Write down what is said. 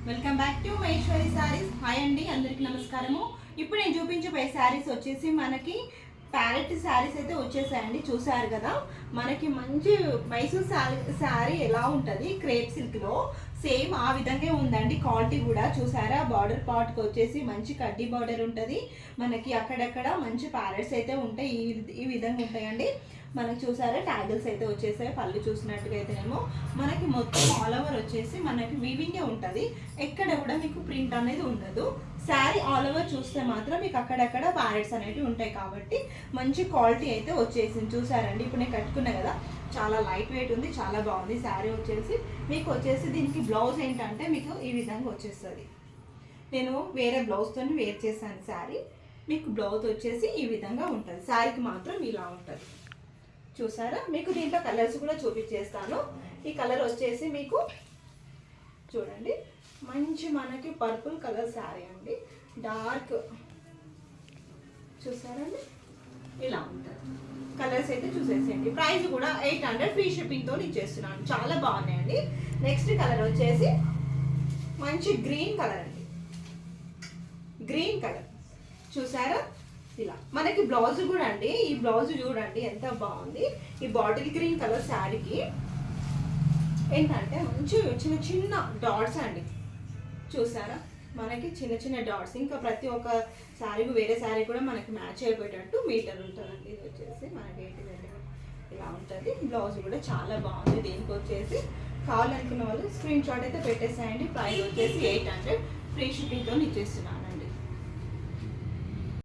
Welcome back to Maheshwari saris. Hi అండి, అందరికి నమస్కారము. ఇప్పుడు నేను చూపించే శారీస్ వచ్చేసి మనకి ప్యారెట్ శారీస్ అయితే వచ్చేసాయండి. చూసారు కదా, మనకి మంచి మైసూర్ శారీ ఎలా ఉంటుంది క్రేప్ సిల్క్లో సేమ్ ఆ విధంగా ఉందండి. క్వాలిటీ కూడా చూసారా, బార్డర్ పార్ట్కి వచ్చేసి మంచి కడ్డీ బార్డర్ ఉంటుంది. మనకి అక్కడక్కడ మంచి ప్యారెట్స్ అయితే ఉంటాయి, ఈ విధంగా ఉంటాయండి. మనకి చూసారా ట్యాగిల్స్ అయితే వచ్చేసాయి. పళ్ళు చూసినట్టుగా అయితేనేమో మనకి మొత్తం ఆల్ ఓవర్ వచ్చేసి మనకి వీవింగే ఉంటుంది, ఎక్కడ కూడా మీకు ప్రింట్ అనేది ఉండదు. శారీ ఆల్ ఓవర్ చూస్తే మాత్రం మీకు అక్కడక్కడ ప్యారెట్స్ అనేవి ఉంటాయి, కాబట్టి మంచి క్వాలిటీ అయితే వచ్చేసింది. చూసారండి, ఇప్పుడు నేను కట్టుకున్నా కదా, చాలా లైట్ వెయిట్ ఉంది, చాలా బాగుంది శారీ వచ్చేసి. మీకు వచ్చేసి దీనికి బ్లౌజ్ ఏంటంటే మీకు ఈ విధంగా వచ్చేస్తుంది. నేను వేరే బ్లౌజ్తో వేర్ చేశాను శారీ. మీకు బ్లౌజ్ వచ్చేసి ఈ విధంగా ఉంటుంది, శారీకి మాత్రం ఇలా ఉంటుంది. చూసారా, మీకు దీంట్లో కలర్స్ కూడా చూపించేస్తాను. ఈ కలర్ వచ్చేసి మీకు చూడండి, మంచి మనకి పర్పుల్ కలర్ శారీ అండి, డార్క్. చూసారండి, ఇలా ఉంటుంది. కలర్స్ అయితే చూసేసేయండి. ప్రైస్ కూడా 800 ఫ్రీ షిప్పింగ్తో ఇచ్చేస్తున్నాను. చాలా బాగున్నాయండి. నెక్స్ట్ కలర్ వచ్చేసి మంచి గ్రీన్ కలర్ అండి, గ్రీన్ కలర్. చూసారా, ఇలా మనకి బ్లౌజ్ కూడా అండి. ఈ బ్లౌజ్ చూడండి ఎంత బాగుంది. ఈ బాటిల్ గ్రీన్ కలర్ శారీకి ఏంటంటే మంచి చిన్న చిన్న డాట్స్ అండి. చూసారా, మనకి చిన్న చిన్న డాట్స్. ఇంకా ప్రతి ఒక్క శారీకి వేరే శారీ కూడా మనకి మ్యాచ్ అయిపోయేటట్టు మీటర్ ఉంటుందండి. ఇది వచ్చేసి మనకి ఏంటిదండి ఇలా ఉంటుంది. బ్లౌజ్ కూడా చాలా బాగుంది. దీనికి వచ్చేసి కావాలనుకున్న వాళ్ళు స్క్రీన్ షాట్ అయితే పెట్టేసాయండి. ప్రైస్ వచ్చేసి 800 ఫ్రీ షిప్పింగ్తో ఇచ్చేస్తున్నాను.